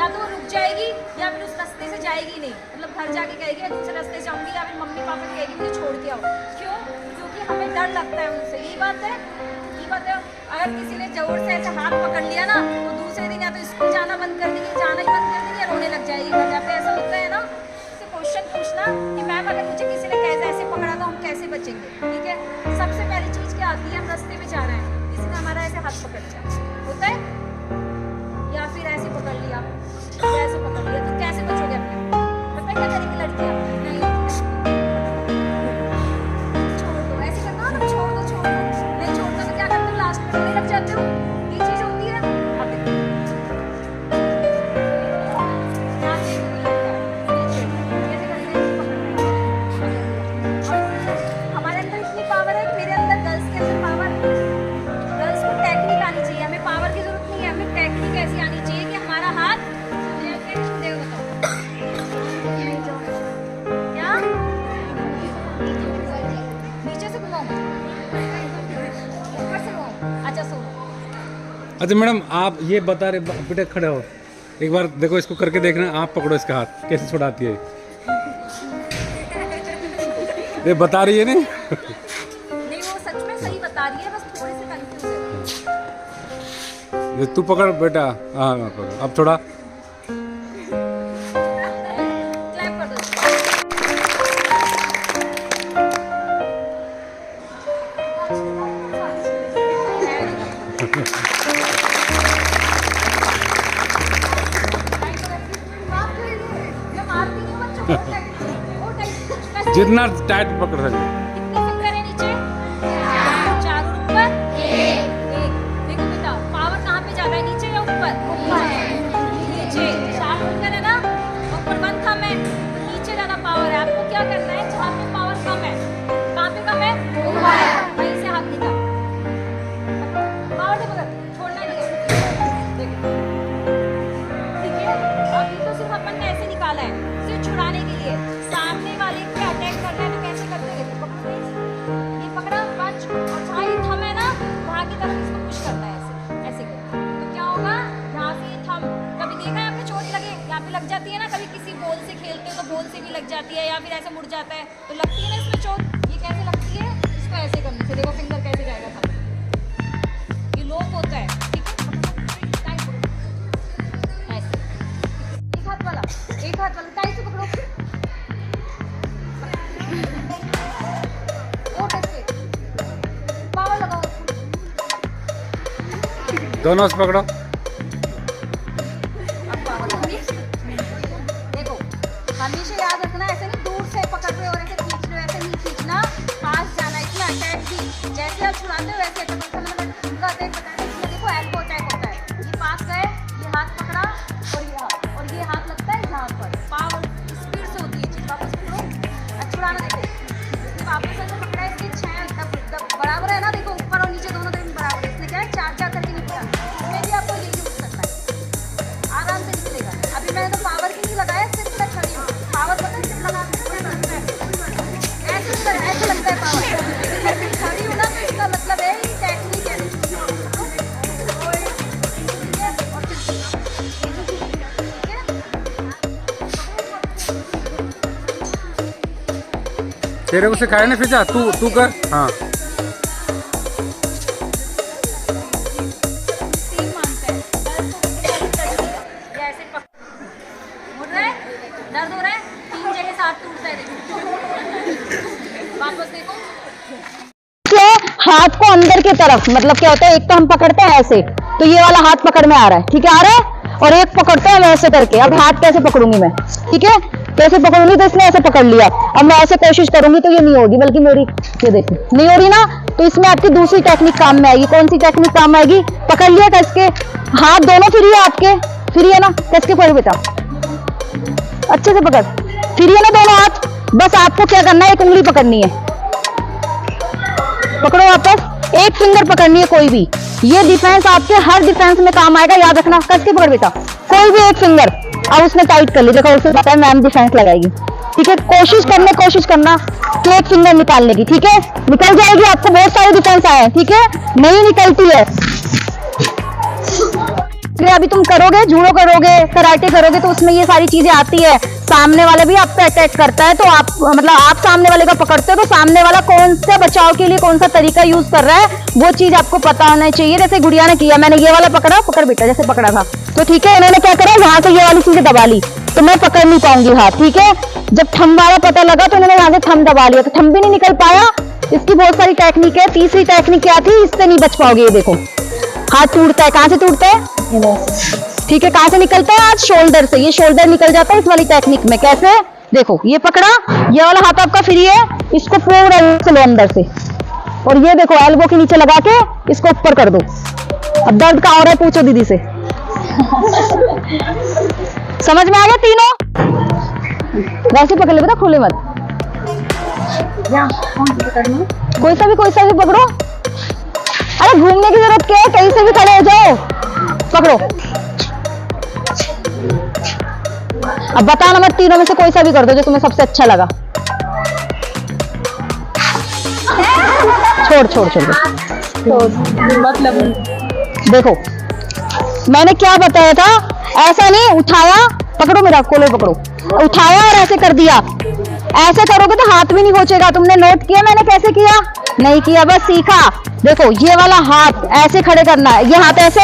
या तो वो रुक जाएगी या फिर उस रास्ते से जाएगी नहीं, मतलब घर जाके कहेगी या दूसरे रास्ते से जाऊंगी, या फिर मम्मी पापा कहेगी मुझे छोड़ के आओ। क्यों? क्योंकि हमें डर लगता है उनसे। यही बात है, यही बात है। अगर किसी ने जोर से ऐसे हाथ पकड़ लिया ना तो दूसरे दिन या तो स्कूल जाना बंद कर देंगे, जाना ही बंद कर देंगे, या रोने लग जाएगी घर जाके। ऐसा होता है ना। उससे क्वेश्चन पूछना कि मैम अगर मुझे किसी ने कैसे ऐसे पकड़ा तो हम कैसे बचेंगे। ठीक है, सबसे पहली चीज़ क्या आती है, हम रास्ते में जा रहे हैं, किसी ने हमारा ऐसे हाथ पकड़ लिया होता है, या फिर ऐसे पकड़ लिया, ऐसे पकड़ लिया, तो कैसे बचोगे अपने? पता है क्या करेंगी लड़कियाँ? नहीं छोड़ दो, ऐसे करना ना, छोड़ दो, छोड़ दो। नहीं छोड़ना तो क्या करते हो, लास्ट में रोने लग जाते हो। ये चीज़ होती है। अब देखो यहाँ से भी लगता है, नीचे कैसे करते हैं, और हमारे अंदर इतनी पावर है, मेरे अंदर गर्ल्स के अंदर पावर। गर्ल्स को टेक्निक आनी चाहिए, हमें पावर की जरूरत नहीं है, हमें टेक्निक ऐसी आनी चाहिए कि हमारा हाथ देखो, बताओ क्या नीचे से घुमाऊं, ऊपर से घुमाऊं? अच्छा सुनो। अच्छा मैडम, आप ये बता रहे, बेटे खड़े हो, एक बार देखो इसको करके देखना, आप पकड़ो इसका हाथ कैसे छुड़ाती है। ये बता रही है नहीं? नहीं वो सच में सही बता रही है, बस थोड़ी सी कंफ्यूज है। ये तू पकड़ बेटा, हाँ पकड़, अब थोड़ा क्लैप कर दो। मैं मारती नहीं हूँ बच्चों को। जितना टाइट पकड़ सके। कितने फिंगर है नीचे? चार। ऊपर एक। देखो बेटा, पावर कहाँ पे ज्यादा है, नीचे या ऊपर? नीचे। चार फिंगर है ना, ऊपर वन थंब है, नीचे ज्यादा पावर है। आपको क्या करना है, जहाँ पे पावर कम है, कहाँ पे कम है? ऊपर। वहीं से हाथ निकाल, पावर से पकड़, छोड़ना नहीं है। देखो ठीक है, अभी तो सिर्फ अपन ने ऐसे निकाला है, सिर्फ छुड़ाने के लिए। सामने वाले पे अटैक करना है तो कैसे करते हैं? ये पकड़ा पंच, और जहाँ ये थंब है ना वहाँ की तरफ इसको पुश करना है, ऐसे ऐसे करके। तो क्या होगा, यहाँ से ये थंब, कभी देखा है आपने चोट लगे, यहाँ पे लग जाती है ना, कभी किसी बॉल से खेलते हो तो बॉल से भी लग जाती है, या फिर ऐसे मुड़ जाता है तो लगती है ना इसमें चोट। ये कैसे लगती है, इसको ऐसे करने से। देखो फिंगर कैसे जाएगा थंब, ये लॉक होता है। ठीक है, टाइट पकड़ो ऐसे, एक हाथ वाला, एक हाथ वाला टाइट से पकड़ो। पावर लगाओ, दोनों से पकड़ो। अब पावर देखो, हमेशा याद रखना, ऐसे नहीं दूर से पकड़ रहे हो और ऐसे खींच रहे हो, ऐसे नहीं खींचना, पास जाना। इसमें अटैक भी जैसे आप छुड़ाते हो वैसे अटैक करना। उनका अटैक बताया, इसमें देखो एल्बो अटैक होता है। ये पास गए, ये हाथ पकड़ा और ये हाथ लगता है यहाँ पर। पावर स्पीड से होती है चीज़। वापस पकड़ो, छुड़ाना। देखो वापस ऐसे पकड़ा है, इसके 6 बराबर है ना, देखो ऊपर और नीचे दोनों तरफ बराबर है। इसने क्या है, 4 करके निकला। इसमें भी आपको ये यूज करना है, आराम से निकलेगा। अभी मैंने तो पावर की नहीं लगाया, सिर्फ मैं खड़ी हूँ। पावर पता है सिर्फ लगा ऐसे लगता है पावर। मैं सिर्फ खड़ी हूँ ना, तो इसका मतलब है ये टेक्निक है। तेरे को सिखाया ना, फिर जा तू कर। हाँ दर्द हो रहा है, 3 जगह साथ टूटता है। वापस देखो, हाथ को अंदर की तरफ, मतलब क्या होता है, एक तो हम पकड़ते हैं ऐसे, तो ये वाला हाथ पकड़ में आ रहा है, ठीक है, आ रहा है, और एक पकड़ते हैं वैसे करके। अब हाथ कैसे पकड़ूंगी मैं, ठीक है, कैसे पकड़ूंगी, तो इसने ऐसे पकड़ लिया। अब मैं ऐसे कोशिश करूंगी तो ये नहीं होगी, बल्कि मेरी ये देखो नहीं हो रही ना, तो इसमें आपकी दूसरी टेक्निक काम में आएगी। कौन सी टेक्निक काम आएगी? पकड़ लिया कस के, हाथ दोनों फ्री है आपके, फ्री है ना, कस के पकड़ बेटा, अच्छे से पकड़, फ्री है ना दोनों हाथ। बस आपको क्या करना है, एक उंगली पकड़नी है, पकड़ो वापस, एक फिंगर पकड़नी है कोई भी। ये डिफेंस आपके हर डिफेंस में काम आएगा, याद रखना। कस के पकड़ बेटा, कोई भी एक फिंगर। अब उसने टाइट कर ली, देखो उसे पता है मैम डिफेंस लगाएगी, ठीक है। कोशिश करना कि एक फिंगर निकालने की, ठीक है, निकल जाएगी। आपको बहुत सारे डिफेंस आए हैं, ठीक है, नहीं निकलती है। फिर अभी तुम करोगे, जूडो करोगे, कराटे करोगे तो उसमें ये सारी चीजें आती है। सामने वाला भी आप पे अटैक करता है तो आप मतलब आप सामने वाले का पकड़ते हो तो सामने वाला कौन से बचाव के लिए कौन सा तरीका यूज कर रहा है वो चीज आपको पता होना चाहिए। जैसे गुड़िया ने किया, मैंने ये वाला पकड़ा, पकड़ बेटा, जैसे पकड़ा था तो ठीक है, इन्होंने क्या करा, यहाँ से ये वाली चीजें दबा ली तो मैं पकड़ नहीं पाऊंगी हाथ, ठीक है। जब थंब वाला पता लगा तो इन्होंने यहाँ से थंब दबा लिया तो थंब भी नहीं निकल पाया। इसकी बहुत सारी टेक्निक है। तीसरी टेक्निक क्या थी, इससे नहीं बच पाओगे। ये देखो हाथ टूटता है, कहाँ से टूटता है, ठीक है, कहाँ से निकलता है, आज शोल्डर से। ये शोल्डर निकल जाता है इस वाली टेक्निक में। कैसे, देखो ये पकड़ा, ये वाला हाथ आपका फ्री है, इसको पूरा लो अंदर से और ये देखो एल्बो के नीचे लगा के इसको ऊपर कर दो। अब दर्द कहाँ हो रहा है पूछो दीदी से। समझ में आ गया तीनों? वैसे पकड़ ले बेटा, खुले मत, कोई सा भी पकड़ो। अरे घूमने की जरूरत क्या है, कहीं से भी खड़े हो जाओ, पकड़ो। अब बताना मत, तीनों में से कोई सा भी कर दो जो तुम्हें सबसे अच्छा लगा। छोड़ मतलब देखो मैंने क्या बताया था, ऐसा नहीं उठाया, पकड़ो मेरा कोले पकड़ो, उठाया और ऐसे कर दिया। ऐसे करोगे तो हाथ भी नहीं पहुंचेगा। तुमने नोट किया मैंने कैसे किया? नहीं किया, बस सीखा। देखो ये वाला हाथ ऐसे खड़े करना है, ये हाथ ऐसे,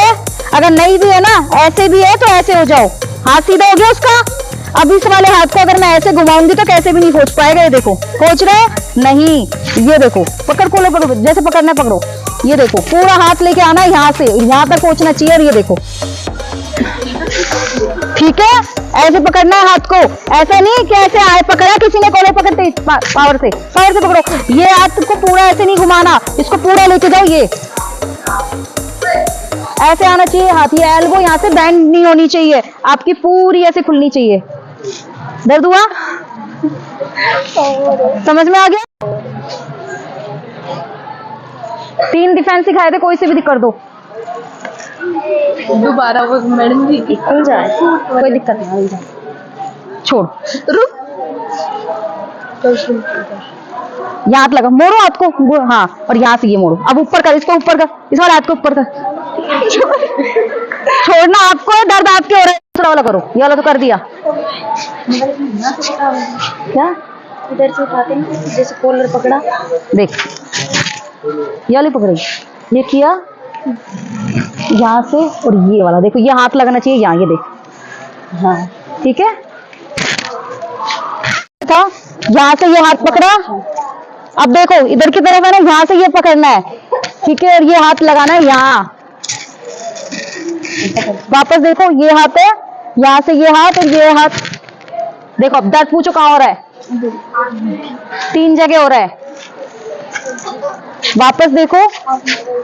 अगर नहीं भी है ना ऐसे भी है तो ऐसे हो जाओ, हाथ सीधा हो गया उसका। अब इस वाले हाथ को अगर मैं ऐसे घुमाऊंगी तो कैसे भी नहीं पहुंच पाएगा। ये देखो पहुंच रहे नहीं, ये देखो पकड़ कोले पकड़ो, जैसे पकड़ना है पकड़ो। ये देखो पूरा हाथ लेके आना, यहाँ से यहाँ तक पहुंचना चाहिए। और ये देखो ठीक है, ऐसे पकड़ना है हाथ को, ऐसा नहीं कि ऐसे आए पकड़ा किसी ने कोले पकड़ते पावर से पकड़ो। ये हाथ को पूरा ऐसे नहीं घुमाना, इसको पूरा लेके जाओ, ये ऐसे आना चाहिए हाथ। ये एल्बो यहाँ से बैंड नहीं होनी चाहिए, आपकी पूरी ऐसे खुलनी चाहिए। दर्द हुआ? समझ में आ गया? 3 डिफेंस सिखाए थे, कोई से भी कर दो। दोबारा वो मैडम जी निकल जाए कोई दिक्कत नहीं, छोड़, रुक, यहाँ हाथ लगा, मोड़ो हाथ को, हाँ, और यहाँ से ये मोड़ो। अब ऊपर कर, इसको ऊपर कर, इस वाले हाथ को ऊपर कर। छोड़ना आपको, दर्द आपके हो रहा है। दूसरा वाला करो, ये वाला तो कर दिया। क्या इधर से उठाते हैं, जैसे कॉलर पकड़ा, देख ये वाली पकड़ी, ये किया यहाँ से, और ये वाला देखो ये हाथ लगाना चाहिए यहाँ, ये देख, हाँ ठीक है। था यहाँ से ये हाथ पकड़ा, अब देखो इधर की तरफ है ना, यहाँ से ये पकड़ना है, ठीक है, और ये हाथ लगाना है यहाँ। वापस देखो ये हाथ है, यहाँ से ये हाथ और ये हाथ। देखो अब दर्द पूछो कहाँ हो रहा है, 3 जगह हो रहा है। वापस देखो,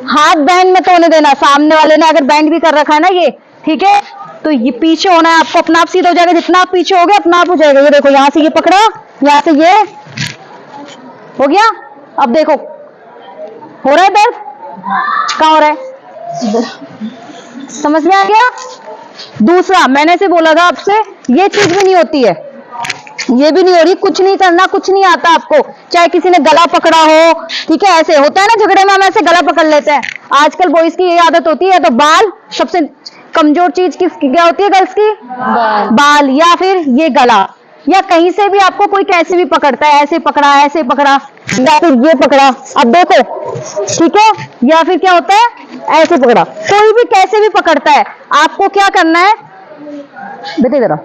हाथ बैंड में तो होने देना, सामने वाले ने अगर बैंड भी कर रखा है ना ये, ठीक है, तो ये पीछे होना है आपको, अपना आप सीधा हो जाएगा। जितना आप पीछे हो गए अपना आप हो जाएगा। ये देखो यहाँ से ये पकड़ा, यहाँ से ये हो गया। अब देखो हो रहा है दर्द, कहाँ हो रहा है, समझ में आ गया? दूसरा मैंने से बोला था आपसे, ये चीज भी नहीं होती है, ये भी नहीं हो रही, कुछ नहीं करना, कुछ नहीं आता आपको। चाहे किसी ने गला पकड़ा हो, ठीक है, ऐसे होता है ना झगड़े में हम ऐसे गला पकड़ लेते हैं। आजकल बॉयज की ये आदत होती है, तो बाल, सबसे कमजोर चीज किसकी क्या होती है गर्ल्स की? बाल, या फिर ये गला, या कहीं से भी आपको कोई कैसे भी पकड़ता है, ऐसे पकड़ा, ऐसे पकड़ा, या फिर ये पकड़ा। अब देखो ठीक है, या फिर क्या होता है, ऐसे पकड़ा, कोई भी कैसे भी पकड़ता है। आपको क्या करना है बेटे, जरा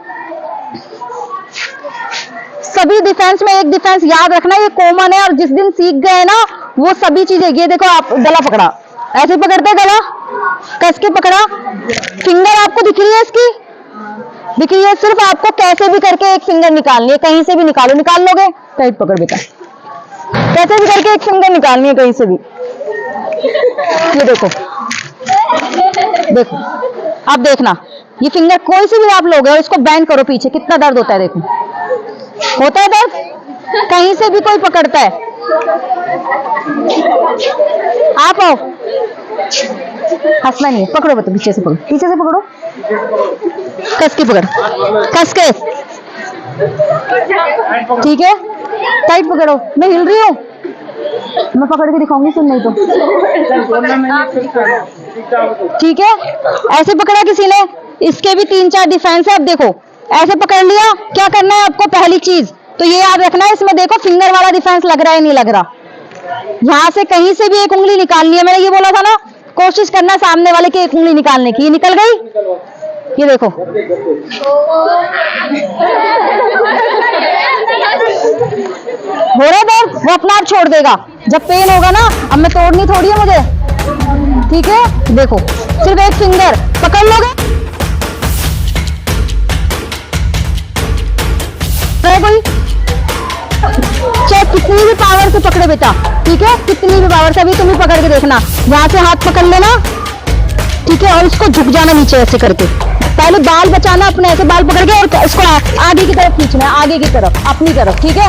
सभी डिफेंस में एक डिफेंस याद रखना, ये कॉमन है, और जिस दिन सीख गए ना वो सभी चीजें। ये देखो आप गला पकड़ा, ऐसे पकड़ते हैं गला, कस के पकड़ा, फिंगर आपको दिख रही है, इसकी दिख रही है, सिर्फ आपको कैसे भी करके एक फिंगर निकालनी है, कहीं से भी निकालो, निकाल लोगे, टाइट पकड़ बेटा, कैसे भी करके एक फिंगर निकालनी है कहीं से भी। ये देखो देखो, अब देखना ये फिंगर कोई से भी आप लोगे और इसको बैंड करो पीछे, कितना दर्द होता है, देखो होता है दर्द, कहीं से भी कोई पकड़ता है। आप आओ, हंसना नहीं है, पकड़ो बता, पीछे से पकड़ो, पीछे से पकड़ो, कस के पकड़, कस के, ठीक है, टाइट पकड़ो, मैं हिल रही हूँ, मैं पकड़ के दिखाऊंगी सुन नहीं तो। ठीक है, ऐसे पकड़ा किसी ने, इसके भी 3-4 डिफेंस है। अब देखो ऐसे पकड़ लिया, क्या करना है आपको, पहली चीज तो ये याद रखना है, इसमें देखो फिंगर वाला डिफेंस लग रहा है नहीं लग रहा। यहाँ से कहीं से भी एक उंगली निकालनी है, मैंने ये बोला था ना, कोशिश करना सामने वाले की एक उंगली निकालने की। ये निकल गई, ये देखो हो रहा है दर्द, वो अपना आप छोड़ देगा जब पेन होगा ना। अब मैं तोड़नी थोड़ी है मुझे, ठीक है। देखो सिर्फ एक फिंगर पकड़ लोगे, कोई चाहे कितनी भी पावर से पकड़े बेटा, ठीक है, कितनी भी पावर से। अभी तुम ही पकड़ के देखना, यहाँ से हाथ पकड़ लेना, ठीक है, और इसको झुक जाना नीचे ऐसे करके। पहले बाल बचाना अपने, ऐसे बाल पकड़ के और इसको आगे की तरफ खींचना है, आगे की तरफ, अपनी तरफ, ठीक है।